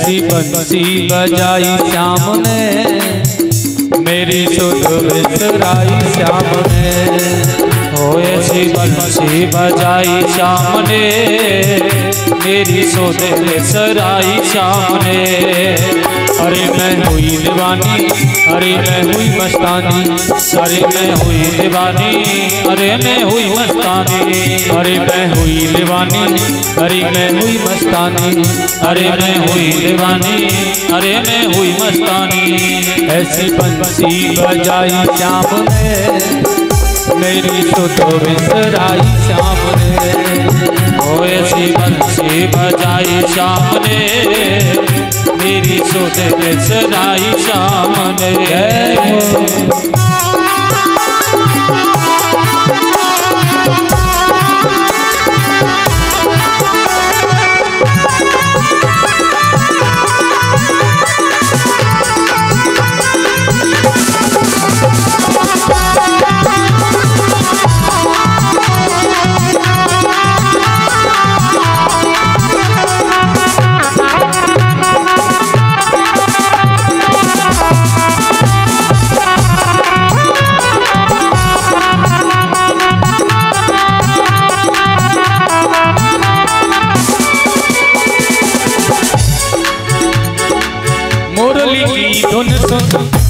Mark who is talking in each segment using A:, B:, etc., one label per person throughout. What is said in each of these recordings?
A: ऐसी बंसी बजाई श्याम ने, मेरी सुध बिसराई श्याम ने। ओ ऐसी बंसी बजाई श्याम ने, मेरी सुध बिसराई श्याम ने। अरे मैं हुई दीवानी, अरे मैं हुई मस्तानी, अरे मैं हुई दीवानी, अरे मैं हुई मस्तानी। अरे मैं हुई दीवानी, अरे मैं हुई मस्तानी, अरे मैं हुई दीवानी, अरे मैं हुई मस्तानी। ऐसी बंसी बजाई श्याम ने, मेरी सुध बिसराई श्याम ने। ओ ऐसी बंसी बजाई श्याम ने, मेरी सुध बिसराई श्याम ने।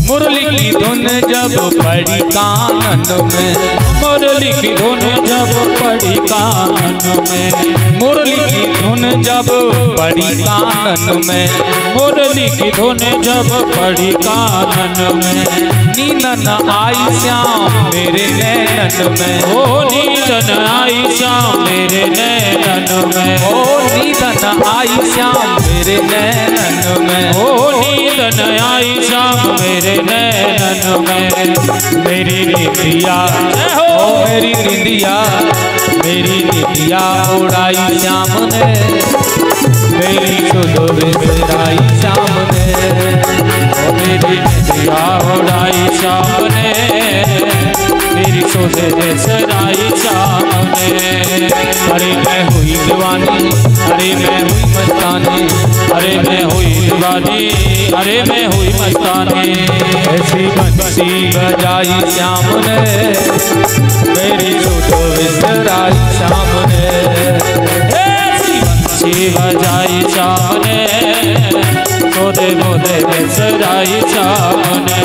A: मुरली की धुन जब पड़ी कानन में, मुरली की धुन जब पड़ी कानन में, मुरली की धुन जब पड़ी कानन में, मुरली की धुन जब पड़ी कानन में। नींद न आई श्याम मेरे नैनन में, ओ नींद न आई श्याम मेरे नैनन में। ओ नींद न आई श्याम मेरे नैनन में, ओ नींद न आई श्याम मेरे नैनन में। मेरी निंदिया ओ मेरी निंदिया, मेरी निंदिया उड़ाई श्याम ने, मेरी सुध बिसराई श्याम ने। ओ मेरी निंदिया उड़ाई श्याम ने, मेरी सुध बिसराई श्याम ने। अरे मैं हुई दीवानी, अरे मैं हुई मस्तानी, अरे मैं हुई दीवानी, अरे मैं हुई मस्तानी। ऐसी बंसी बजाई श्याम ने, मेरी सुध बिसराई श्याम ने। ऐसी बंसी बजाई श्याम ने, सुध बिसराई श्याम ने।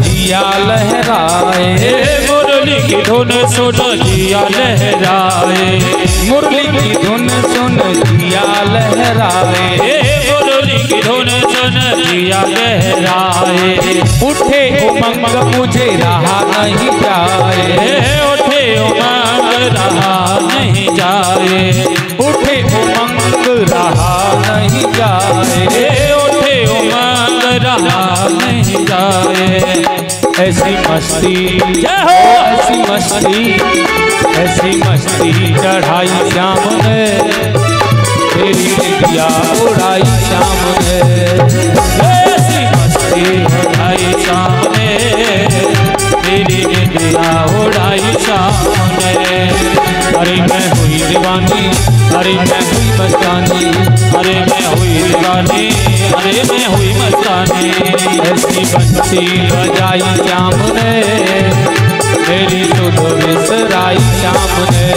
A: जिया लहराए, मुरली की धुन सुन जिया लहराए, मुरली की धुन सुन जिया लहराए, मुरली की धुन सुन जिया लहराए। उठे उमंग मुझे रहा नहीं जाए, उठे उमंग रहा नहीं जाए, उठे उमंग रहा नहीं जाए, उठे उमंग रहा नहीं जाए। ऐसी मस्ती ऐसी मस्ती, ऐसी मस्ती चढ़ाई श्याम ने, मेरी निंदिया उड़ाई श्याम ने। ऐसी मस्ती चढ़ाई श्याम ने, मेरी निंदिया उड़ाई श्याम ने। अरे मैं हुई दीवानी, अरे मैं हुई मस्तानी, अरे मैं हुई दीवानी, अरे मैं हुई मस्तानी। ऐसी बंसी बजाई श्याम ने, मेरी सुध बिसराई श्याम ने।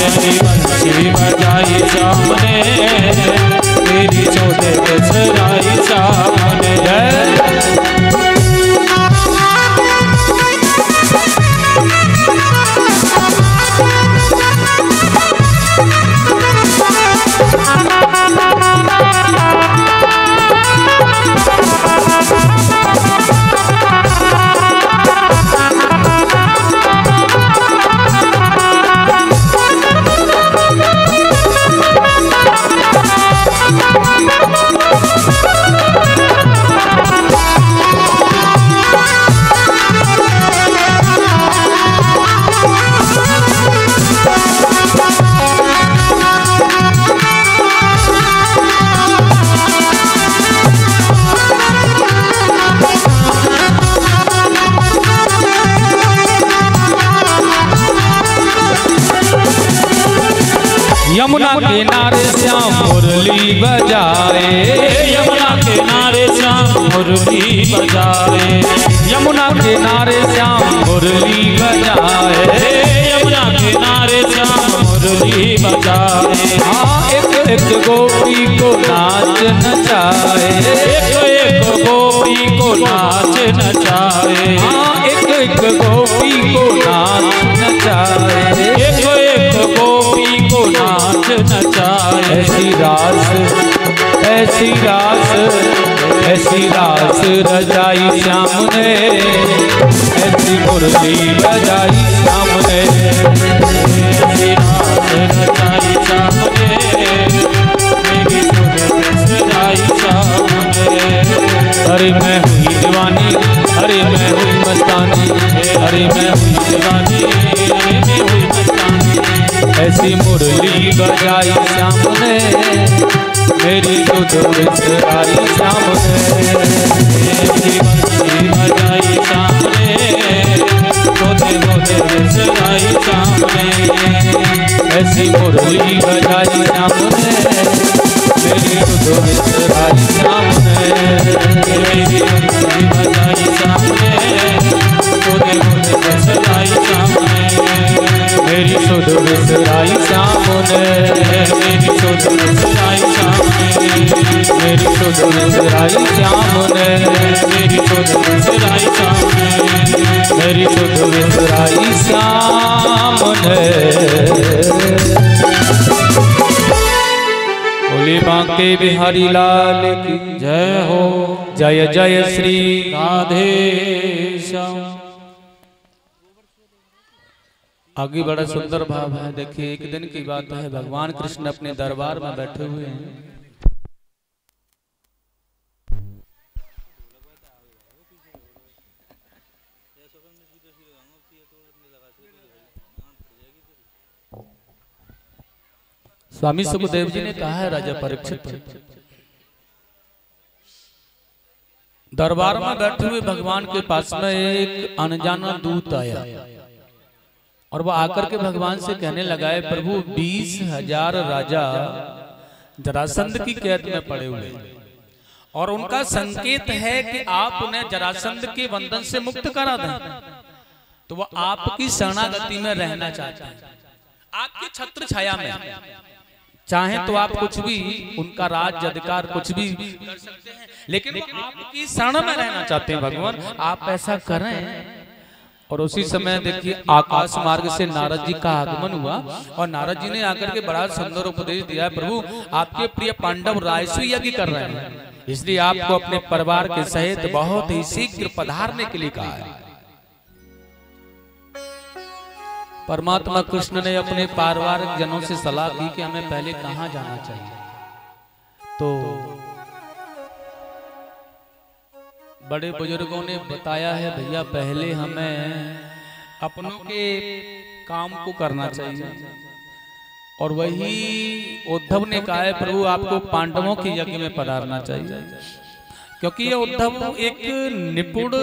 A: ऐसी बंसी बजाई श्याम ने, मेरी सुध बिसराई श्याम ने। यमुना किनारे श्याम मुरली बजाए,
B: यमुना किनारे श्याम मुरली बजाए,
A: यमुना किनारे श्याम मुरली बजाए,
B: यमुना किनारे श्याम मुरली बजाए।
A: हाँ एक एक गोपी को नाच नचाए,
B: एक एक गोपी को नाच नचाए,
A: हाँ एक एक गोपी को नाच नचाए,
B: एक एक गोपी को नाच नचाए।
A: ऐसी रास रजाई श्याम ने, ऐसी मुरली बजाई श्याम ने,
B: ऐसी रास रचाई श्याम ने, मेरी सुध सजाई श्याम ने।
A: अरे मैं हुई दीवानी, अरे मैं हुई मस्तानी, अरे मैं हुई दीवानी,
B: अरे मैं हुई मस्तानी।
A: ऐसी मुरली बजाई श्याम ने, मेरी सुध बिसराई श्याम ने,
B: ऐसी बंसी बजाई श्याम ने, बोले बोले बिसराई श्याम ने।
A: ऐसी मुरली बजाई श्याम ने, मेरी सुध बिसराई श्याम ने,
B: मेरी बंसी बजाई श्याम ने, बोले बोले बिसराई श्याम ने।
A: मेरी सुध बिसराई श्याम ने,
B: मेरी सुध बिसराई श्याम ने,
A: मेरी सुध बिसराई श्याम ने,
B: मेरी सुध बिसराई श्याम ने,
A: मेरी सुध बिसराई श्याम ने। बोले बांके बिहारी लाल की
B: जय हो।
A: जय जय श्री
B: राधे श्याम।
A: आगे बड़ा सुंदर भाव है। देखिए एक दिन की बात है, भगवान कृष्ण अपने दरबार में बैठे हुए हैं। स्वामी सुखदेव जी ने कहा है राजा परीक्षित, दरबार में बैठे हुए भगवान के पास में एक अनजाना दूत आया और वह आकर के भगवान से कहने लगा है, प्रभु 20,000 राजा जरासंध की कैद में पड़े हुए और उनका संकेत है कि आप उन्हें जरासंध के बंधन से मुक्त करा दें, तो वह आपकी शरणागति में रहना चाहते हैं, आपकी छत्र छाया में। चाहे तो आप कुछ भी, उनका राज्य अधिकार कुछ भी कर सकते हैं, लेकिन वो आपकी शरण में रहना चाहते हैं। भगवान आप ऐसा करें। और उसी समय देखिए आकाश मार्ग से नारद जी का आगमन हुआ और नारद जी ने आकर के बड़ा सुंदर उपदेश दिया है, प्रभु आपके प्रिय पांडव राजसूय यज्ञ कर रहे हैं, इसलिए आपको अपने परिवार के सहित बहुत ही शीघ्र पधारने के लिए कहा है। परमात्मा कृष्ण ने अपने पारिवारिक जनों से सलाह की कि हमें पहले कहां जाना चाहिए। तो बड़े बुजुर्गों ने बताया है, भैया पहले हमें अपनों के काम को करना चाहिए। और वही उद्धव ने कहा है, प्रभु आपको पांडवों के यज्ञ में पधारना चाहिए, क्योंकि ये उद्धव एक निपुण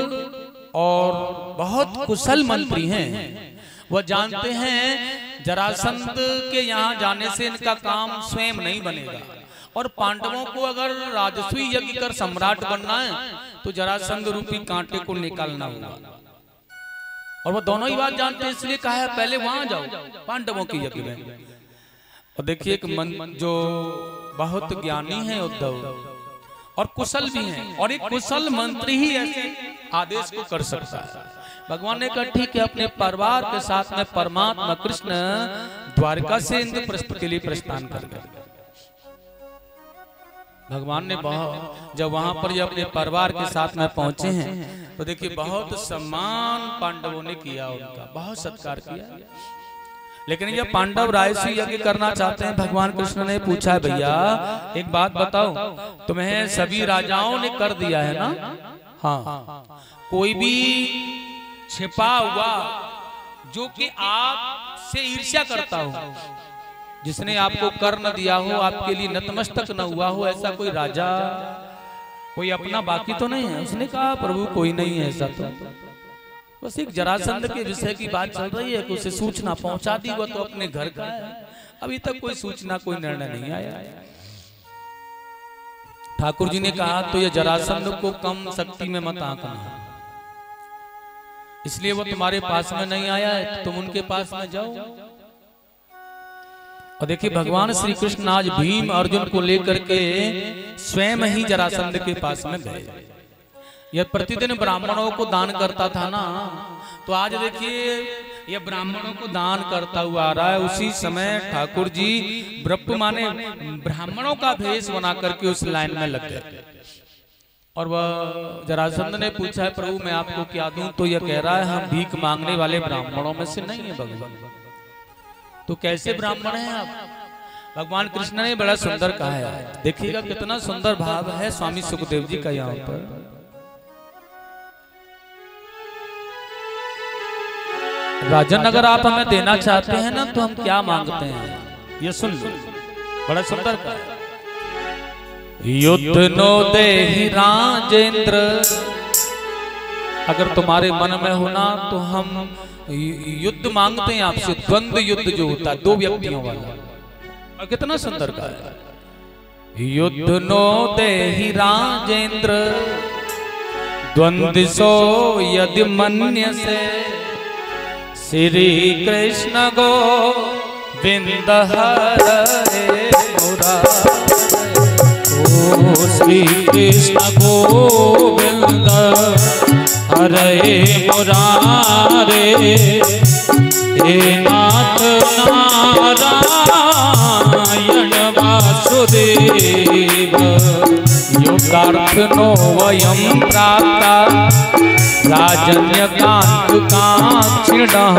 A: और बहुत कुशल मंत्री हैं। वह जानते हैं जरासंध के यहाँ जाने से इनका काम स्वयं नहीं बनेगा, और पांडवों को अगर राजसूय यज्ञ कर सम्राट बनना है तो जरासंध रूपी कांटे को निकालना होगा। और वो दोनों ही बात जानते हैं, इसलिए कहा है पहले वहां जाओ पांडवों के यज्ञ में। और देखिए एक जो बहुत ज्ञानी है उद्धव और कुशल भी हैं, और एक कुशल मंत्री ही ऐसे आदेश को कर सकता है। भगवान ने कहा ठीक है, अपने परिवार के साथ में परमात्मा कृष्ण द्वारका से इंद्रप्रस्थ के लिए प्रस्थान कर गए। भगवान ने जब वहां पर ये अपने परिवार के साथ में पहुंचे हैं तो देखिए बहुत सम्मान पांडवों ने किया, उनका बहुत सत्कार किया। लेकिन ये पांडव राजसूय यज्ञ करना चाहते हैं। भगवान कृष्ण ने पूछा, भैया एक बात बताओ, तुम्हें सभी राजाओं ने कर दिया है ना? हाँ, कोई भी छिपा हुआ जो कि आपसे ईर्ष्या करता हो, जिसने आपको कर न दिया हो, आपके लिए नतमस्तक न हुआ हो, ऐसा कोई राजा कोई अपना बाकी तो नहीं है? उसने कहा प्रभु कोई नहीं है ऐसा, तो बस एक जरासंध के विषय की बात चल रही है कि उसे सूचना पहुंचा दी, वो तो अपने घर का है, अभी तक कोई सूचना, कोई निर्णय नहीं आया। ठाकुर जी ने कहा तो ये जरासंध को कम शक्ति में मत आंकना, इसलिए वो तुम्हारे पास में नहीं आया है, तो तुम उनके पास में जाओ। और देखिए भगवान श्री कृष्ण आज भीम अर्जुन को लेकर के स्वयं ही जरासंध के पास में गए। यह प्रतिदिन ब्राह्मणों को दान करता था ना, तो आज देखिए यह ब्राह्मणों को दान करता हुआ आ रहा है। उसी समय ठाकुर जी ब्रह्म माने ब्राह्मणों का भेष बना करके उस लाइन में लग गए। और वह जरासंध ने पूछा है प्रभु मैं आपको क्या दूं, तो यह कह रहा है हम भीख मांगने वाले ब्राह्मणों में से नहीं है भगवान। तो कैसे ब्राह्मण हैं आप? भगवान कृष्ण ने बड़ा सुंदर कहा है, देखिएगा कितना सुंदर भाव है स्वामी सुखदेव जी का यहाँ पर। राजन अगर आप हमें देना चाहते हैं ना तो हम क्या मांगते हैं, ये सुन लो, बड़ा सुंदर कहा है। युद्ध नो देहि राजेंद्र, अगर तुम्हारे मन में होना तो हम युद्ध मांगते हैं आपसे, द्वंद्व युद्ध जो होता है दो व्यक्तियों वाला। और कितना सुंदर कहा है, युद्ध नो देहि राजेंद्र द्वंद्व सो यदि मन्य से, श्री कृष्ण गोविंद हरे मुरारे। ओ श्री कृष्ण गोविंद हरे मुरारे, हे नाथ नारायण वासुदेव। युगार्थनो वयं प्राप्ता राजन्यकांत कांक्षिणः,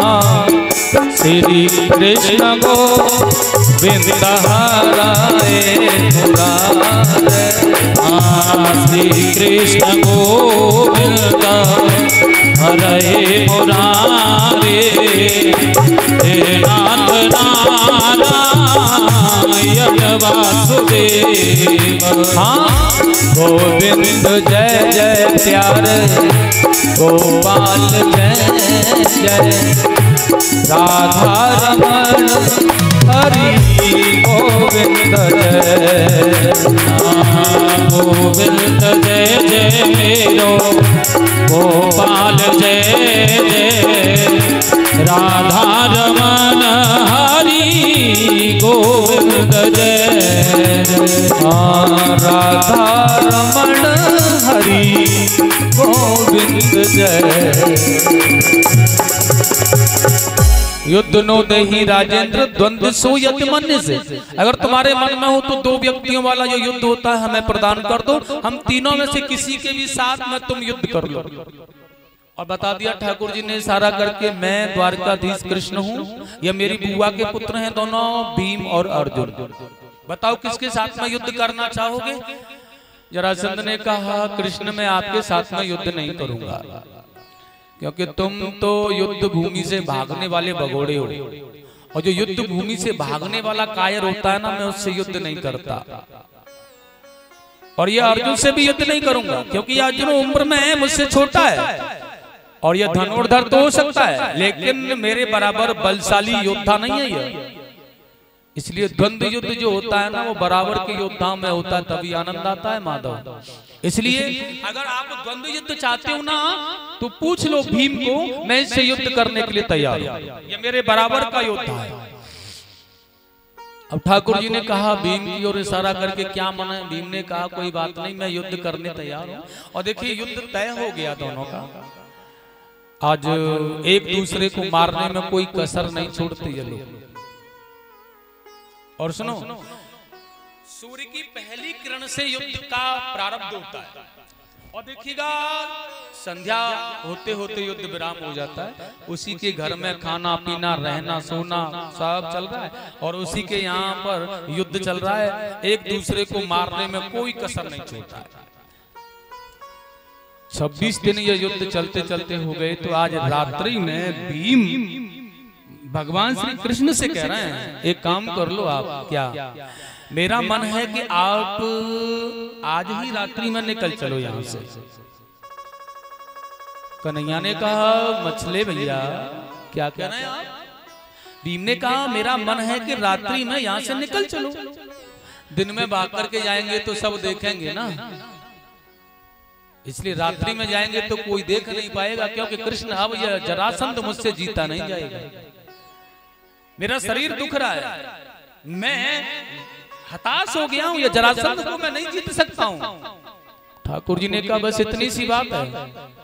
A: श्री कृष्ण गोविंद हरे मुरारे। श्री कृष्ण गोविंद हरे मुरारे, हे नाथ नारायण वासुदेव। गोविंद जय जय प्यारे गोपाल जय जय, राधा रमण हरि गोविंद जय। गोविंद जय जय मेरो गोपाल जय जय, राधा रमण हरि गोविंद जय जय। राधा रमण हरि गोविंद जय। युद्ध नो देहि राजेंद्र द्वंद्व सो यति मन्य से, अगर तुम्हारे मन में हो तो दो व्यक्तियों वाला जो युद्ध होता है हमें प्रदान कर दो, हम तीनों में से किसी के भी साथ में तुम युद्ध कर लो। और बता दिया ठाकुर जी ने इशारा करके, मैं द्वारकाधीश कृष्ण हूँ, ये मेरी बुआ के पुत्र हैं दोनों भीम और अर्जुन। बताओ किसके साथ में युद्ध करना चाहोगे? जरासंध ने कहा कृष्ण मैं आपके साथ में युद्ध नहीं करूंगा, क्योंकि तुम तो युद्ध भूमि से भागने वाले भगोड़े हो, और जो युद्ध भूमि से भागने वाला कायर होता है ना, मैं उससे युद्ध नहीं करता। और ये अर्जुन से भी युद्ध नहीं करूंगा, क्योंकि अर्जुन उम्र में है, मुझसे छोटा है, और यह धनुर्धर तो हो सकता है लेकिन मेरे बराबर बलशाली योद्धा नहीं है ये। इसलिए द्वंद्व युद्ध जो होता है ना, वो बराबर के योद्धाओं में होता है, तभी आनंद आता है माधव। इसलिए अगर आप द्वंद्व युद्ध चाहते हो ना, तो पूछ लो भीम को, मैं इससे युद्ध करने के लिए तैयार हूं, ये मेरे बराबर का योद्धा है। अब ठाकुर जी ने कहा भीम की ओर इशारा करके, क्या मना है? भीम ने कहा कोई बात नहीं, मैं युद्ध करने तैयार हूं। और देखिए युद्ध तय हो गया दोनों का। आज एक दूसरे को मारने में कोई कसर नहीं छोड़ते ये लोग। और सुनो, सूर्य की पहली किरण से युद्ध का प्रारंभ होता है, और देखिएगा संध्या होते होते युद्ध विराम हो जाता है। उसी के घर में खाना पीना रहना सोना सब चल रहा है, और उसी के यहाँ पर युद्ध चल रहा है। एक दूसरे को मारने में कोई कसर नहीं छोड़ता है। 26 दिन ये युद्ध चलते चलते हो गए, तो आज रात्रि में भीम भगवान श्री कृष्ण से कह रहे हैं एक काम कर लो आप, क्या मेरा मन है कि आप आज ही रात्रि में निकल चलो यहाँ से। कन्हैया ने कहा मछले भैया क्या कह रहे हैं आप? भीम ने कहा मेरा मन है कि रात्रि में यहाँ से निकल चलो, दिन में भाग करके जाएंगे तो सब देखेंगे ना, इसलिए रात्रि में जाएंगे तो कोई देख नहीं पाएगा, क्योंकि कृष्ण अब यह जरासंध मुझसे जीता नहीं जाएगा, मेरा शरीर दुख रहा है, मैं हताश हो गया हूं, ये जरासंध को मैं नहीं जीत सकता हूं। ठाकुर जी ने कहा बस इतनी सी बात है।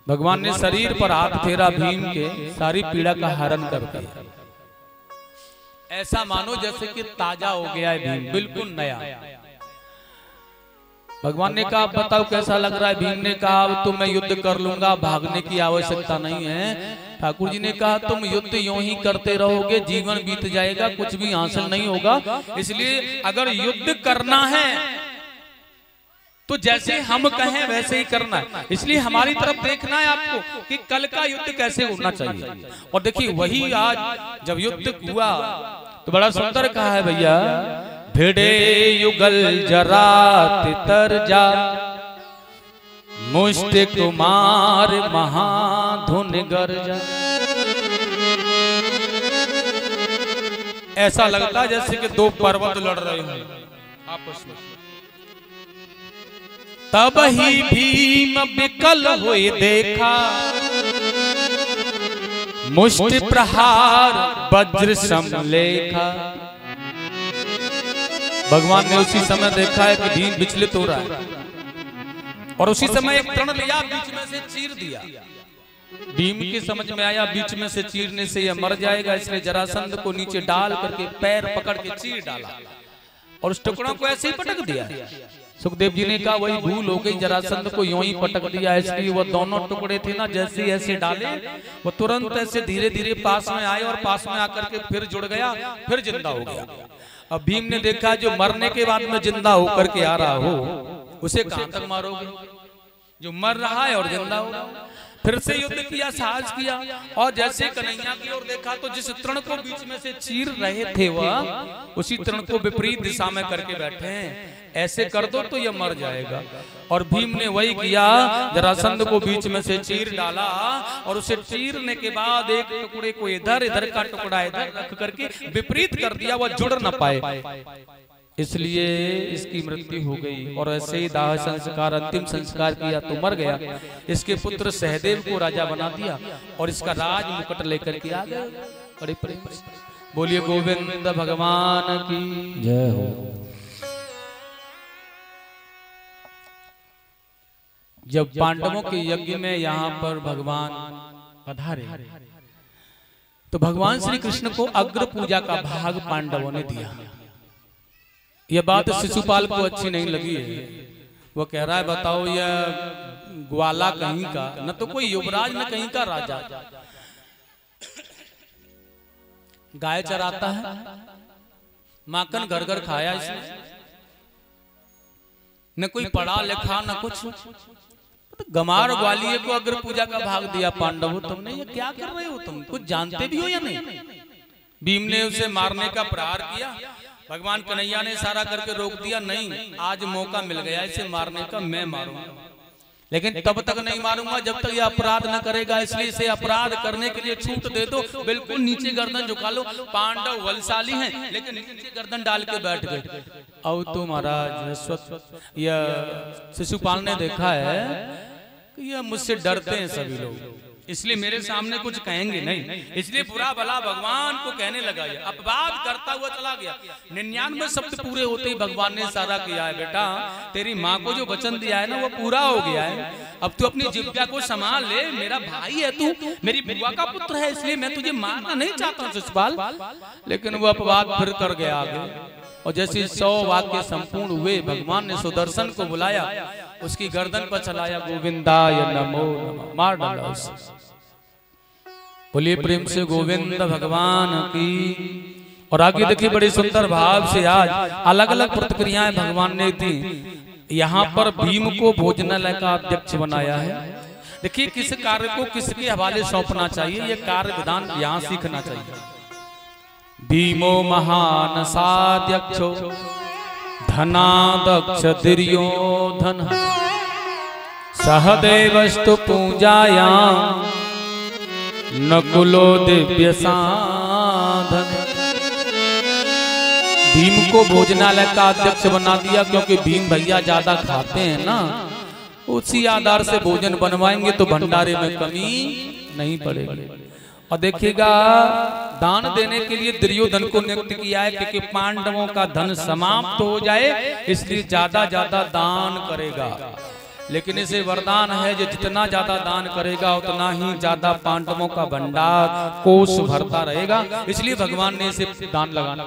A: भगवान ने शरीर पर हाथ फेरा भीम के, सारी पीड़ा का हरण कर दिया, ऐसा मानो जैसे कि ताजा हो गया है भीम, बिल्कुल नया। भगवान ने कहा बताओ कैसा लग रहा है? भीम ने कहा अब तो मैं युद्ध कर लूंगा, भागने की आवश्यकता नहीं है। ठाकुर जी ने कहा तुम युद्ध यूं ही करते रहोगे, जीवन बीत जाएगा, कुछ भी हासिल नहीं होगा, इसलिए अगर युद्ध करना है तो जैसे हम कहें वैसे ही करना है, इसलिए हमारी तरफ देखना है आपको कि कल का युद्ध कैसे होना चाहिए। और देखिए वही आज जब युद्ध हुआ तो बड़ा सुंदर कहा है भैया, भिड़े युगल जरात तरजा, मुष्ट कुमार महाधुन गर्जा। ऐसा लगता है जैसे कि दो पर्वत लड़ रहे हो आपस में। तब ही भीम विकल हुए देखा, मुष्टि प्रहार वज्र समलेखा। भगवान ने उसी समय देखा है कि भीम विचलित हो रहा है और उसी समय एक तृण लिया, बीच में से चीर दिया। भीम की समझ में आया बीच में से चीरने से यह मर जाएगा, इसलिए जरासंध को नीचे डाल करके पैर पकड़ के चीर डाला और उस टुकड़ों को ऐसे ही पटक दिया। सुखदेव जी ने कहा वही भूल हो गई, जरासंध को यूं ही पटक दिया, इसलिए वो दोनों टुकड़े थे ना जैसे ऐसे डाले वो तुरंत ऐसे धीरे धीरे पास में आए और पास में आकर के फिर जुड़ गया, फिर जिंदा हो गया। अब भीम ने देखा जो मरने के बाद में जिंदा होकर के आ रहा हो उसे कहां तक मारोगे, जो मर रहा है और जिंदा हो। फिर से युद्ध किया, साहस किया और जैसे कन्हैया की ओर देखा तो जिस तृण को बीच में से चीर रहे थे वह उसी तृण को विपरीत दिशा में करके बैठे हैं, ऐसे कर दो तो यह मर जाएगा। और भीम ने वही किया, जरासंध को बीच में से चीर डाला और उसे चीरने के बाद एक टुकड़े को इधर, इधर का टुकड़ा इधर रख करके विपरीत कर दिया, वह जुड़ न पाए, इसलिए इसकी मृत्यु हो गई। और ऐसे ही दाह संस्कार, अंतिम संस्कार किया तो मर गया। इसके पुत्र सहदेव को राजा बना दिया और इसका राज मुकुट लेकर के आ गए। बड़े प्रेम से बोलिए गोविंद भगवान की जय हो। जब पांडवों के यज्ञ में यहाँ पर भगवान पधारे तो भगवान श्री कृष्ण को अग्र पूजा का भाग पांडवों ने दिया। यह बात शिशुपाल को अच्छी नहीं लगी है, वो कह रहा है बताओ यह ग्वाला कहीं का, न तो कोई युवराज न कहीं का राजा, गाय चराता है, माखन घर घर खाया इसने, न कोई पढ़ा लिखा न कुछ, गमार ग्वालिये को अग्र पूजा का भाग दिया पांडवों। तुमने ये क्या कर रहे हो, तुम कुछ जानते भी हो या नहीं? भीम ने उसे मारने का प्रहार किया, भगवान कन्हैया ने इशारा करके रोक दिया, नहीं आज मौका मिल गया इसे मारने का, मैं मारूंगा, लेकिन तब तक नहीं मारूंगा जब तक ये अपराध न करेगा, इसलिए इसे अपराध करने के लिए छूट दे दो, बिल्कुल नीचे गर्दन झुका लो। पांडव बलशाली हैं लेकिन नीचे गर्दन डाल के बैठ गए। अब तो महाराज यह शिशुपाल ने देखा है कि यह मुझसे डरते हैं सभी लोग, इसलिए मेरे सामने कुछ कहेंगे नहीं, इसलिए बुरा भला भगवान को कहने लगा, ये अपवाद करता हुआ चला गया। 99 शब्द पूरे होते ही भगवान ने इशारा किया है, बेटा तेरी माँ को जो वचन दिया है ना वो पूरा हो गया है, अब तू अपनी जिह्वा को संभाल ले, मेरा भाई है तू, मेरी बुआ का पुत्र है, इसलिए मैं तुझे मारना नहीं चाहता हूँ शिशुपाल। लेकिन वो अपवाद फिर कर गया आगे, और जैसे 100 वाक्य संपूर्ण हुए भगवान ने सुदर्शन को बुलाया, उसकी गर्दन पर चलाया, गोविंदाय नमो नमः, मार डाला उसे। बोलिए प्रेम से गोविंद भगवान की। और आगे देखिए बड़े सुंदर भाव से आज अलग अलग प्रतिक्रियाएं भगवान ने दी। यहाँ पर भीम को भोजनालय का अध्यक्ष बनाया है। देखिए किस कार्य को किसके हवाले सौंपना चाहिए, ये कार्य विधान यहाँ सीखना चाहिए। भीमो महान साध्यक्षो धनादक्ष दुर्योधन सहदेवस्तु पूजायां नकुलो दिव्य साधन। भीम को भोजनालय का अध्यक्ष बना दिया क्योंकि भीम भैया ज्यादा खाते हैं ना, उसी आधार से भोजन बनवाएंगे तो भंडारे में कमी नहीं पड़ेगी। और देखिएगा दान देने के लिए दुर्योधन को नियुक्त किया है क्योंकि पांडवों का धन समाप्त हो जाए, इसलिए ज्यादा ज्यादा दान करेगा। लेकिन इसे वरदान है जो जितना ज्यादा दान करेगा उतना ही ज्यादा पांडवों का भंडार कोष भरता रहेगा, इसलिए भगवान ने इसे दान लगाना